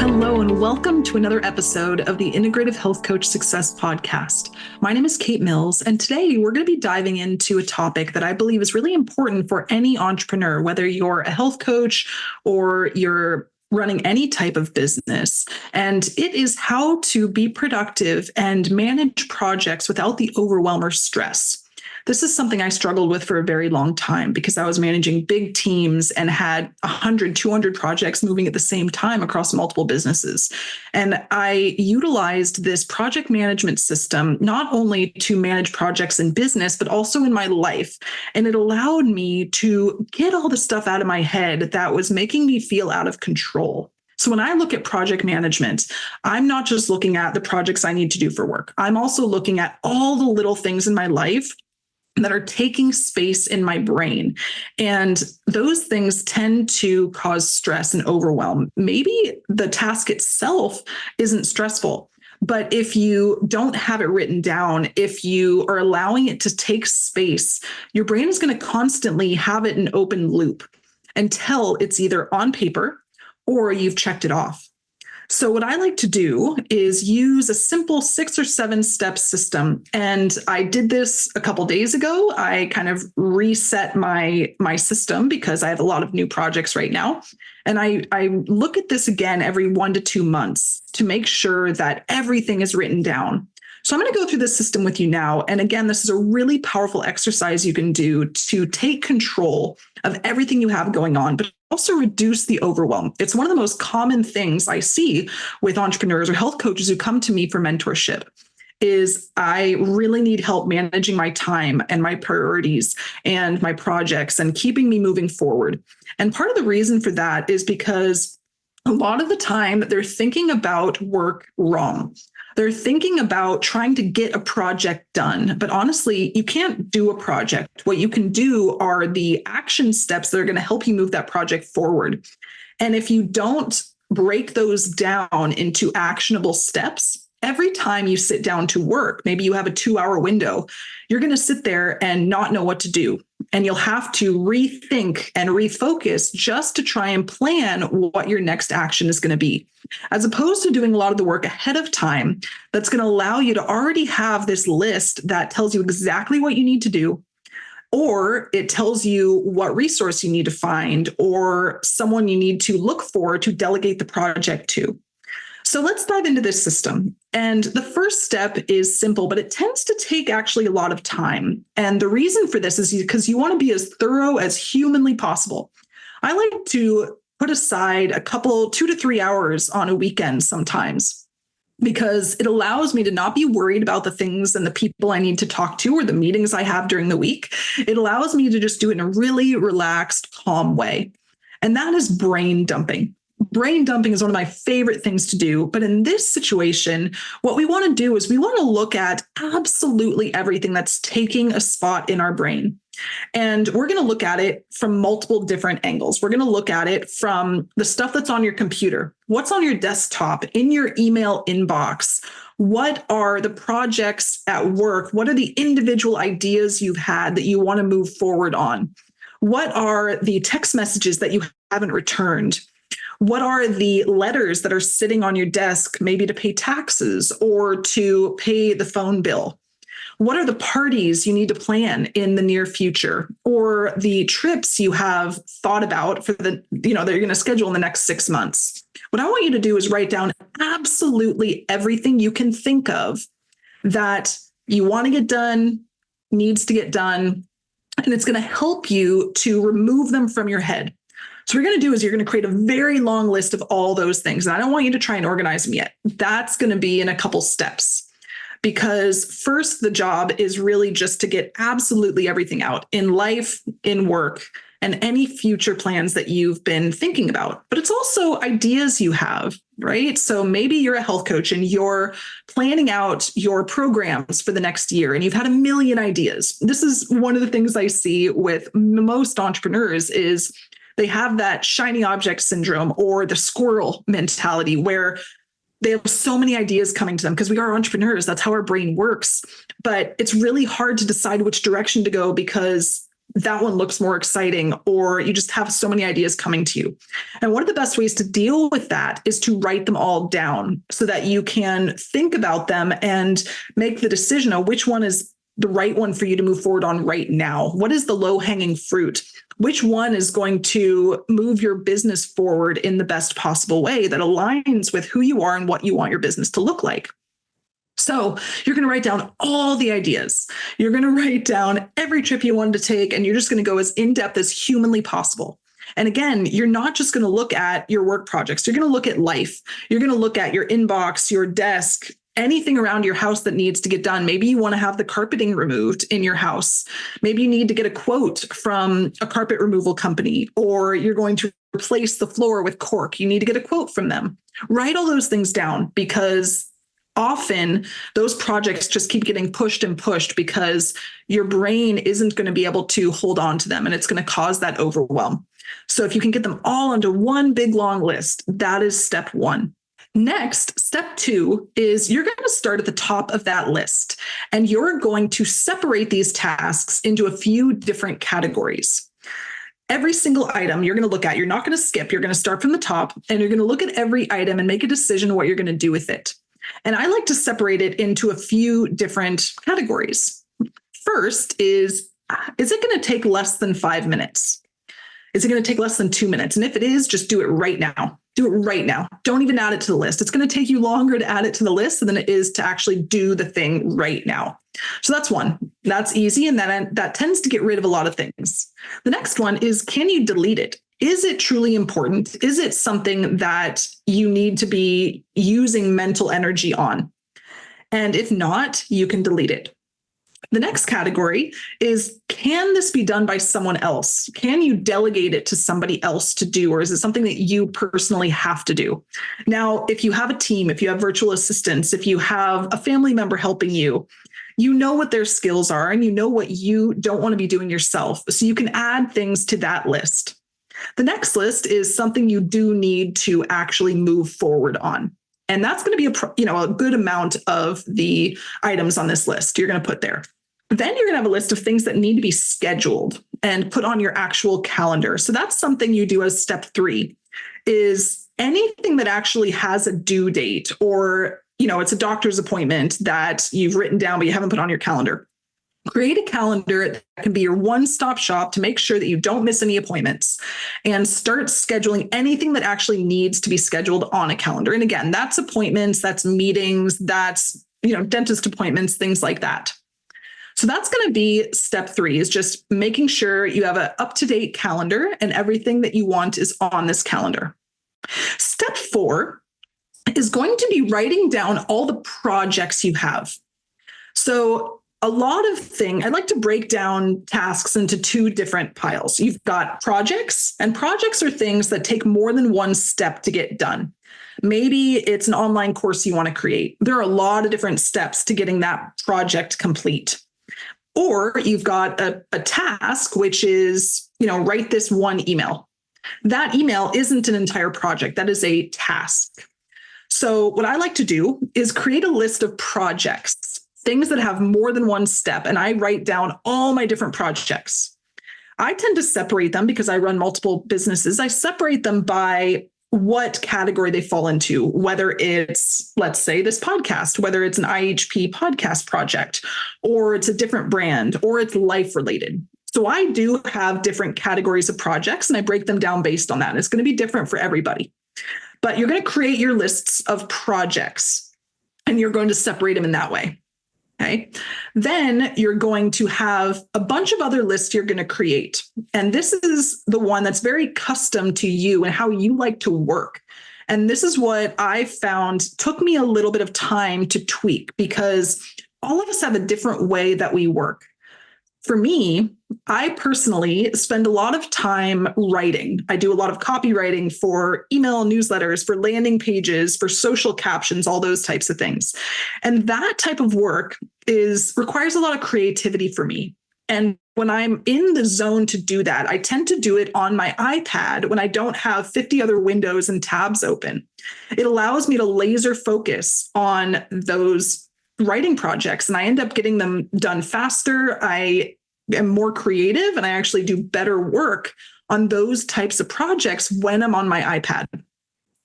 Hello, and welcome to another episode of the Integrative Health Coach Success Podcast. My name is Kate Mills, and today we're going to be diving into a topic that I believe is really important for any entrepreneur, whether you're a health coach or you're running any type of business. And it is how to be productive and manage projects without the overwhelm or stress. This is something I struggled with for a very long time because I was managing big teams and had 100, 200 projects moving at the same time across multiple businesses. And I utilized this project management system not only to manage projects in business, but also in my life. And it allowed me to get all the stuff out of my head that was making me feel out of control. So when I look at project management, I'm not just looking at the projects I need to do for work. I'm also looking at all the little things in my life that are taking space in my brain. And those things tend to cause stress and overwhelm. Maybe the task itself isn't stressful, but if you don't have it written down, if you are allowing it to take space, your brain is going to constantly have it in open loop until it's either on paper or you've checked it off. So what I like to do is use a simple 6 or 7 step system. And I did this a couple days ago. I kind of reset my system because I have a lot of new projects right now. And I look at this again every 1 to 2 months to make sure that everything is written down. So I'm going to go through this system with you now. And again, this is a really powerful exercise you can do to take control of everything you have going on, but also reduce the overwhelm. It's one of the most common things I see with entrepreneurs or health coaches who come to me for mentorship is I really need help managing my time and my priorities and my projects and keeping me moving forward. And part of the reason for that is because a lot of the time they're thinking about work wrong. They're thinking about trying to get a project done. But honestly, you can't do a project. What you can do are the action steps that are going to help you move that project forward. And if you don't break those down into actionable steps, every time you sit down to work, maybe you have a 2-hour window, you're going to sit there and not know what to do. And you'll have to rethink and refocus just to try and plan what your next action is going to be, as opposed to doing a lot of the work ahead of time. That's going to allow you to already have this list that tells you exactly what you need to do, or it tells you what resource you need to find or someone you need to look for to delegate the project to. So let's dive into this system. And the first step is simple, but it tends to take actually a lot of time. And the reason for this is because you want to be as thorough as humanly possible. I like to put aside a couple, 2 to 3 hours on a weekend sometimes, because it allows me to not be worried about the things and the people I need to talk to or the meetings I have during the week. It allows me to just do it in a really relaxed, calm way. And that is brain dumping. Brain dumping is one of my favorite things to do. But in this situation, what we want to do is we want to look at absolutely everything that's taking a spot in our brain. And we're going to look at it from multiple different angles. We're going to look at it from the stuff that's on your computer, what's on your desktop, in your email inbox. What are the projects at work? What are the individual ideas you've had that you want to move forward on? What are the text messages that you haven't returned? What are the letters that are sitting on your desk, maybe to pay taxes or to pay the phone bill? What are the parties you need to plan in the near future, or the trips you have thought about for that you're going to schedule in the next 6 months? What I want you to do is write down absolutely everything you can think of that you want to get done, needs to get done, and it's going to help you to remove them from your head. So what you're going to do is you're going to create a very long list of all those things. And I don't want you to try and organize them yet. That's going to be in a couple steps, because first, the job is really just to get absolutely everything out in life, in work, and any future plans that you've been thinking about. But it's also ideas you have, right? So maybe you're a health coach and you're planning out your programs for the next year and you've had a million ideas. This is one of the things I see with most entrepreneurs is they have that shiny object syndrome or the squirrel mentality where they have so many ideas coming to them because we are entrepreneurs. That's how our brain works. But it's really hard to decide which direction to go because that one looks more exciting, or you just have so many ideas coming to you. And one of the best ways to deal with that is to write them all down so that you can think about them and make the decision of which one is the right one for you to move forward on right now. What is the low-hanging fruit? Which one is going to move your business forward in the best possible way that aligns with who you are and what you want your business to look like? So you're going to write down all the ideas. You're going to write down every trip you wanted to take, and you're just going to go as in-depth as humanly possible. And again, you're not just going to look at your work projects. You're going to look at life. You're going to look at your inbox, your desk, anything around your house that needs to get done. Maybe you want to have the carpeting removed in your house. Maybe you need to get a quote from a carpet removal company, or you're going to replace the floor with cork. You need to get a quote from them. Write all those things down, because often those projects just keep getting pushed and pushed because your brain isn't going to be able to hold on to them, and it's going to cause that overwhelm. So if you can get them all onto one big long list, that is step one. Next, step two is you're going to start at the top of that list, and you're going to separate these tasks into a few different categories. Every single item you're going to look at, you're not going to skip. You're going to start from the top, and you're going to look at every item and make a decision what you're going to do with it. And I like to separate it into a few different categories. First is it going to take less than 5 minutes? Is it going to take less than 2 minutes? And if it is, just do it right now. Do it right now. Don't even add it to the list. It's going to take you longer to add it to the list than it is to actually do the thing right now. So that's one. That's easy. And that tends to get rid of a lot of things. The next one is, can you delete it? Is it truly important? Is it something that you need to be using mental energy on? And if not, you can delete it. The next category is, can this be done by someone else? Can you delegate it to somebody else to do, or is it something that you personally have to do? Now, if you have a team, if you have virtual assistants, if you have a family member helping you, you know what their skills are and you know what you don't want to be doing yourself. So you can add things to that list. The next list is something you do need to actually move forward on. And that's going to be a good amount of the items on this list you're going to put there. Then you're going to have a list of things that need to be scheduled and put on your actual calendar. So that's something you do as step 3, is anything that actually has a due date, or, it's a doctor's appointment that you've written down, but you haven't put on your calendar. Create a calendar that can be your one-stop shop to make sure that you don't miss any appointments, and start scheduling anything that actually needs to be scheduled on a calendar. And again, that's appointments, that's meetings, that's, dentist appointments, things like that. So that's going to be step 3, is just making sure you have an up-to-date calendar and everything that you want is on this calendar. Step 4 is going to be writing down all the projects you have. So a lot of things, I like to break down tasks into 2 different piles. You've got projects, and projects are things that take more than one step to get done. Maybe it's an online course you want to create. There are a lot of different steps to getting that project complete. Or you've got a task, which is, write this one email. That email isn't an entire project. That is a task. So what I like to do is create a list of projects, things that have more than one step, and I write down all my different projects. I tend to separate them because I run multiple businesses. I separate them by what category they fall into, whether it's, let's say, this podcast, whether it's an IHP podcast project, or it's a different brand, or it's life related. So I do have different categories of projects, and I break them down based on that. And it's going to be different for everybody. But you're going to create your lists of projects, and you're going to separate them in that way. Okay. Then you're going to have a bunch of other lists you're going to create. And this is the one that's very custom to you and how you like to work. And this is what I found took me a little bit of time to tweak, because all of us have a different way that we work. For me, I personally spend a lot of time writing. I do a lot of copywriting for email newsletters, for landing pages, for social captions, all those types of things. And that type of work requires a lot of creativity for me. And when I'm in the zone to do that, I tend to do it on my iPad when I don't have 50 other windows and tabs open. It allows me to laser focus on those writing projects, and I end up getting them done faster. I am more creative and I actually do better work on those types of projects when I'm on my iPad.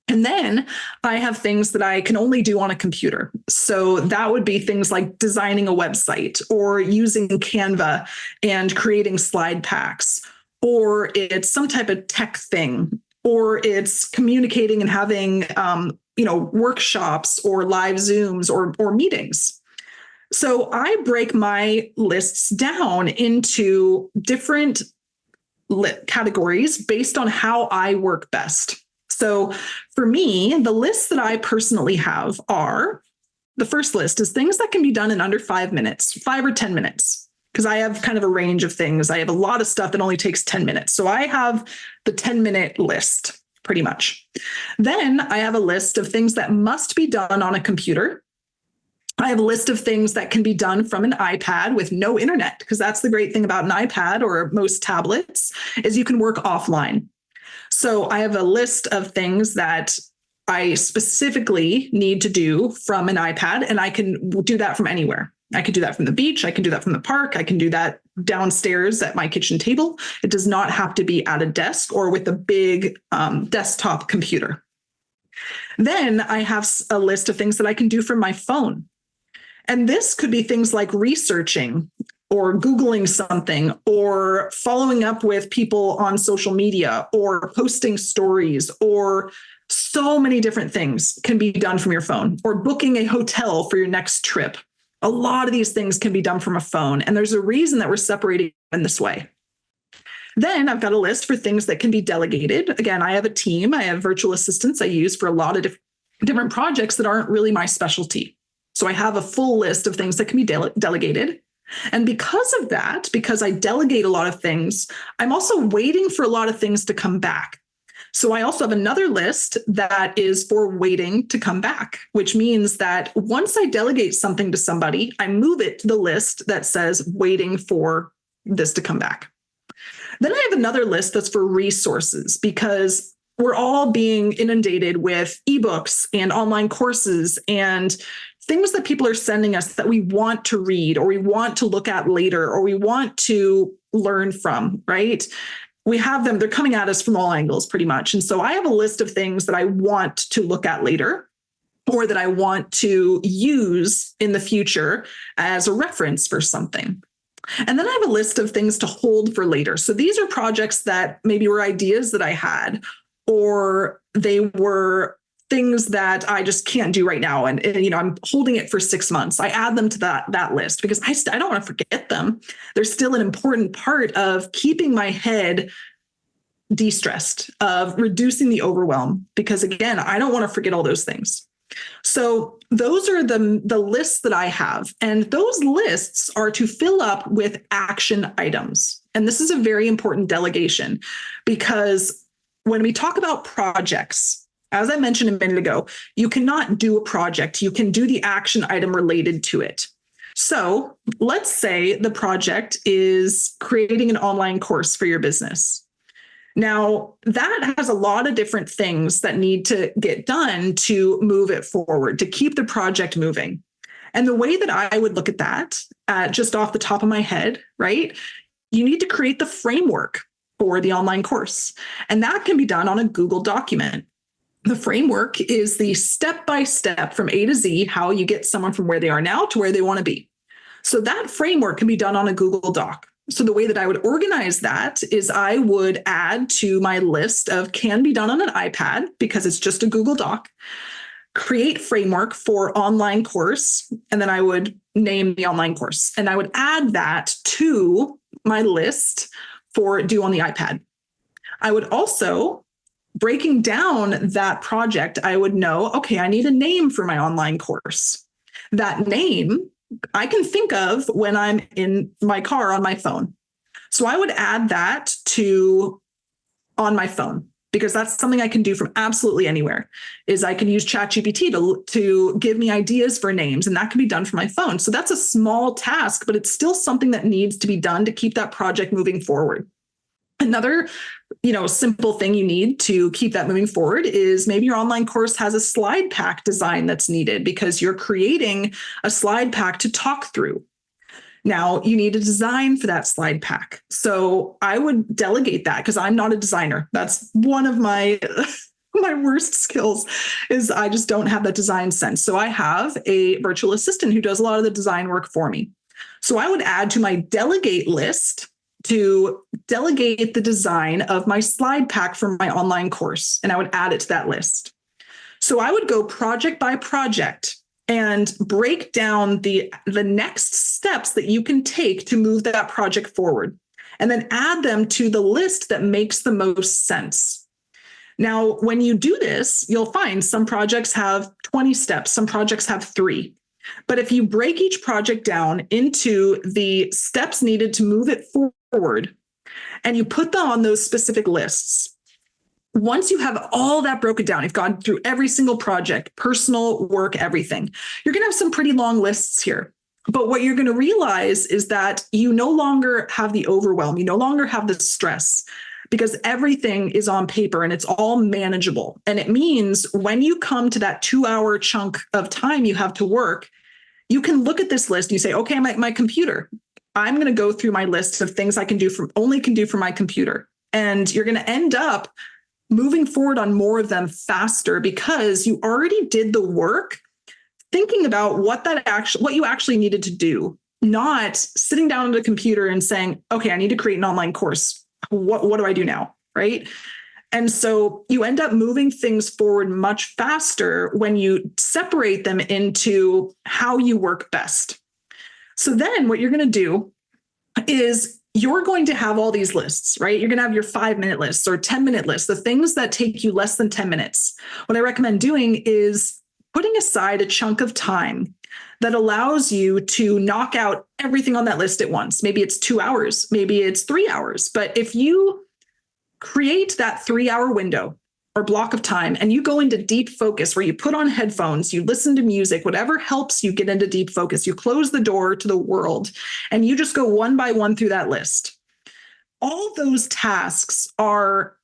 And then I have things that I can only do on a computer. So that would be things like designing a website or using Canva and creating slide packs, or it's some type of tech thing, or it's communicating and having workshops or live Zooms or meetings. So I break my lists down into different categories based on how I work best. So for me, the lists that I personally have are, the first list is things that can be done in under 5 minutes, 5 or 10 minutes, because I have kind of a range of things. I have a lot of stuff that only takes 10 minutes. So I have the 10-minute list pretty much. Then I have a list of things that must be done on a computer. I have a list of things that can be done from an iPad with no internet, because that's the great thing about an iPad or most tablets is you can work offline. So I have a list of things that I specifically need to do from an iPad, and I can do that from anywhere. I can do that from the beach. I can do that from the park. I can do that downstairs at my kitchen table. It does not have to be at a desk or with a big desktop computer. Then I have a list of things that I can do from my phone. And this could be things like researching or Googling something or following up with people on social media or posting stories, or so many different things can be done from your phone, or booking a hotel for your next trip. A lot of these things can be done from a phone. And there's a reason that we're separating in this way. Then I've got a list for things that can be delegated. Again, I have a team. I have virtual assistants I use for a lot of different projects that aren't really my specialty. So I have a full list of things that can be delegated. And because of that, because I delegate a lot of things, I'm also waiting for a lot of things to come back. So I also have another list that is for waiting to come back, which means that once I delegate something to somebody, I move it to the list that says waiting for this to come back. Then I have another list that's for resources, because we're all being inundated with ebooks and online courses and things that people are sending us that we want to read or we want to look at later or we want to learn from, right? We have them, they're coming at us from all angles pretty much. And so I have a list of things that I want to look at later or that I want to use in the future as a reference for something. And then I have a list of things to hold for later. So these are projects that maybe were ideas that I had, or they were things that I just can't do right now. And I'm holding it for 6 months. I add them to that list because I don't want to forget them. They're still an important part of keeping my head de-stressed, of reducing the overwhelm, because again, I don't want to forget all those things. So those are the lists that I have. And those lists are to fill up with action items. And this is a very important delegation, because when we talk about projects, as I mentioned a minute ago, you cannot do a project. You can do the action item related to it. So let's say the project is creating an online course for your business. Now, that has a lot of different things that need to get done to move it forward, to keep the project moving. And the way that I would look at that, just off the top of my head, right? You need to create the framework for the online course. And that can be done on a Google document. The framework is the step-by-step from A to Z, how you get someone from where they are now to where they want to be. So that framework can be done on a Google Doc. So the way that I would organize that is I would add to my list of can be done on an iPad, because it's just a Google Doc, create framework for online course, and then I would name the online course. And I would add that to my list for do on the iPad. I would also, breaking down that project, I would know, okay, I need a name for my online course. That name I can think of when I'm in my car on my phone. So I would add that to on my phone, because that's something I can do from absolutely anywhere. Is I can use ChatGPT to give me ideas for names, and that can be done from my phone. So that's a small task, but it's still something that needs to be done to keep that project moving forward. Another, simple thing you need to keep that moving forward is maybe your online course has a slide pack design that's needed because you're creating a slide pack to talk through. Now you need a design for that slide pack. So I would delegate that because I'm not a designer. That's one of my my worst skills is I just don't have that design sense. So I have a virtual assistant who does a lot of the design work for me. So I would add to my delegate list to delegate the design of my slide pack for my online course, and I would add it to that list. So I would go project by project and break down the next steps that you can take to move that project forward, and then add them to the list that makes the most sense. Now, when you do this, you'll find some projects have 20 steps, some projects have 3. But if you break each project down into the steps needed to move it forward, and you put them on those specific lists, once you have all that broken down, you've gone through every single project, personal, work, everything, you're going to have some pretty long lists here. But what you're going to realize is that you no longer have the overwhelm. You no longer have the stress because everything is on paper and it's all manageable. And it means when you come to that 2-hour chunk of time you have to work, you can look at this list and you say, okay, my computer, I'm going to go through my list of things I can do from my computer. And you're going to end up moving forward on more of them faster because you already did the work thinking about what you actually needed to do, not sitting down at a computer and saying, okay, I need to create an online course. What do I do now? Right. And so you end up moving things forward much faster when you separate them into how you work best. So then what you're going to do is you're going to have all these lists, right? You're going to have your 5-minute lists or 10-minute lists, the things that take you less than 10 minutes. What I recommend doing is putting aside a chunk of time that allows you to knock out everything on that list at once. Maybe it's 2 hours, maybe it's 3 hours. But if you create that 3-hour window or block of time and you go into deep focus where you put on headphones, you listen to music, whatever helps you get into deep focus, you close the door to the world and you just go one by one through that list. All those tasks are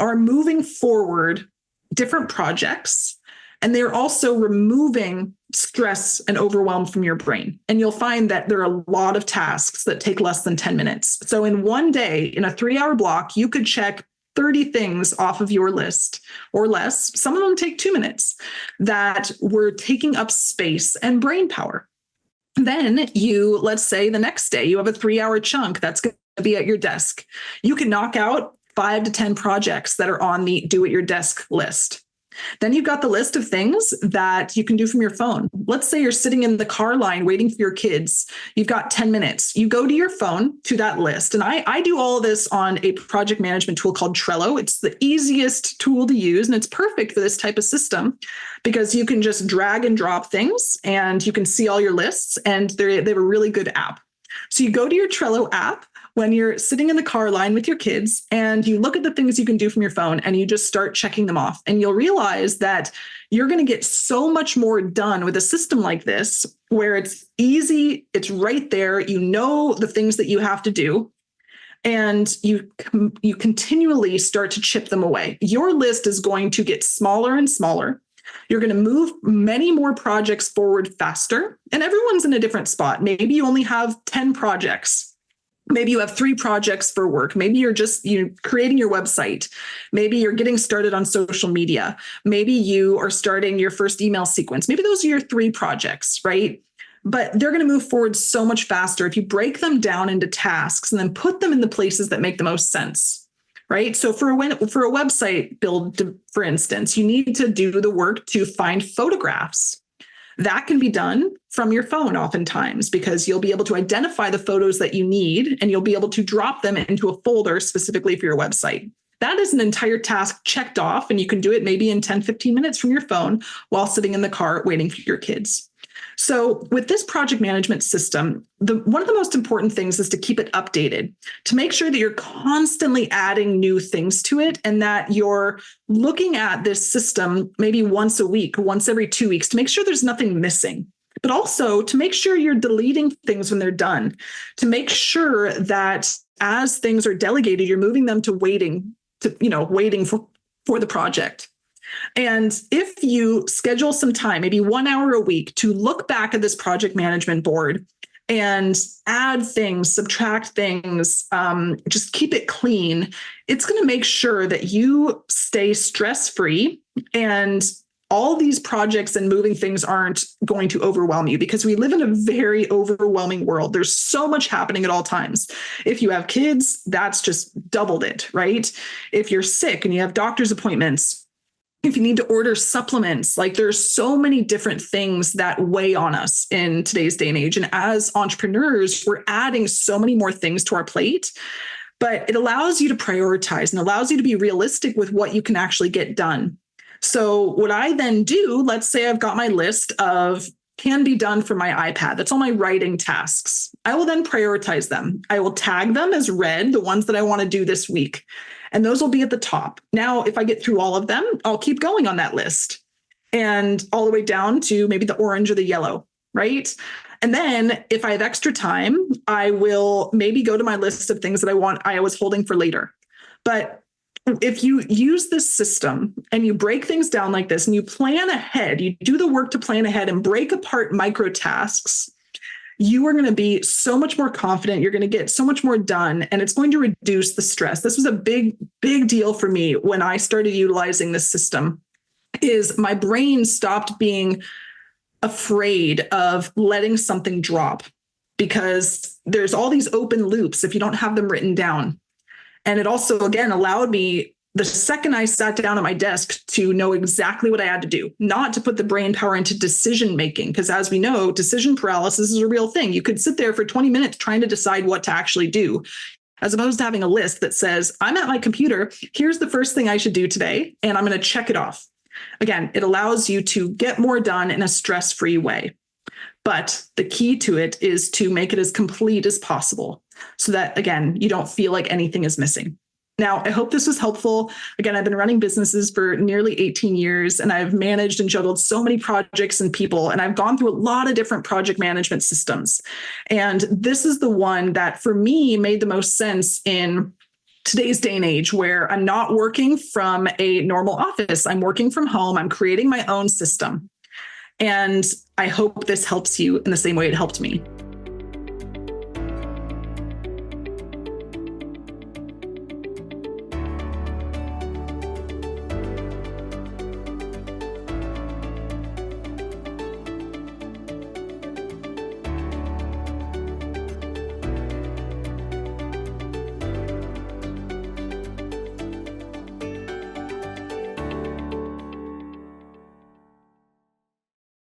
moving forward different projects, and they're also removing stress and overwhelm from your brain. And you'll find that there are a lot of tasks that take less than 10 minutes. So in one day, in a 3-hour block, you could check 30 things off of your list or less. Some of them take 2 minutes that were taking up space and brain power. Then let's say the next day, you have a 3-hour chunk that's going to be at your desk. You can knock out 5 to 10 projects that are on the do at your desk list. Then you've got the list of things that you can do from your phone. Let's say you're sitting in the car line waiting for your kids. You've got 10 minutes. You go to your phone to that list. And I do all of this on a project management tool called Trello. It's the easiest tool to use, and it's perfect for this type of system because you can just drag and drop things and you can see all your lists, and they have a really good app. So you go to your Trello app when you're sitting in the car line with your kids and you look at the things you can do from your phone and you just start checking them off. And you'll realize that you're going to get so much more done with a system like this, where it's easy, it's right there, you know the things that you have to do, and you continually start to chip them away. Your list is going to get smaller and smaller. You're going to move many more projects forward faster, and everyone's in a different spot. Maybe you only have 10 projects. Maybe you have 3 projects for work. Maybe you're just creating your website. Maybe you're getting started on social media. Maybe you are starting your first email sequence. Maybe those are your 3 projects, right? But they're going to move forward so much faster if you break them down into tasks and then put them in the places that make the most sense, right? So for a website build, for instance, you need to do the work to find photographs. That can be done from your phone oftentimes because you'll be able to identify the photos that you need and you'll be able to drop them into a folder specifically for your website. That is an entire task checked off, and you can do it maybe in 10, 15 minutes from your phone while sitting in the car waiting for your kids. So with this project management system, one of the most important things is to keep it updated, to make sure that you're constantly adding new things to it and that you're looking at this system maybe once a week, once every 2 weeks, to make sure there's nothing missing, but also to make sure you're deleting things when they're done, to make sure that as things are delegated, you're moving them to waiting for the project. And if you schedule some time, maybe 1 hour a week, to look back at this project management board and add things, subtract things, just keep it clean, it's going to make sure that you stay stress-free and all these projects and moving things aren't going to overwhelm you, because we live in a very overwhelming world. There's so much happening at all times. If you have kids, that's just doubled it, right? If you're sick and you have doctor's appointments, if you need to order supplements, like there's so many different things that weigh on us in today's day and age. And as entrepreneurs, we're adding so many more things to our plate, but it allows you to prioritize and allows you to be realistic with what you can actually get done. So what I then do, let's say I've got my list of can be done for my iPad. That's all my writing tasks. I will then prioritize them. I will tag them as red, the ones that I want to do this week. And those will be at the top. Now, if I get through all of them, I'll keep going on that list and all the way down to maybe the orange or the yellow, right? And then if I have extra time, I will maybe go to my list of things that I was holding for later. But if you use this system and you break things down like this and you plan ahead, you do the work to plan ahead and break apart micro tasks, you are going to be so much more confident. You're going to get so much more done, and it's going to reduce the stress. This was a big, big deal for me when I started utilizing this system. Is my brain stopped being afraid of letting something drop, because there's all these open loops if you don't have them written down. And it also, again, allowed me, the second I sat down at my desk, to know exactly what I had to do, not to put the brain power into decision making. Because as we know, decision paralysis is a real thing. You could sit there for 20 minutes trying to decide what to actually do, as opposed to having a list that says, I'm at my computer, here's the first thing I should do today, and I'm going to check it off. Again, it allows you to get more done in a stress-free way. But the key to it is to make it as complete as possible so that, again, you don't feel like anything is missing. Now, I hope this was helpful. Again, I've been running businesses for nearly 18 years, and I've managed and juggled so many projects and people, and I've gone through a lot of different project management systems. And this is the one that, for me, made the most sense in today's day and age, where I'm not working from a normal office. I'm working from home. I'm creating my own system. And I hope this helps you in the same way it helped me.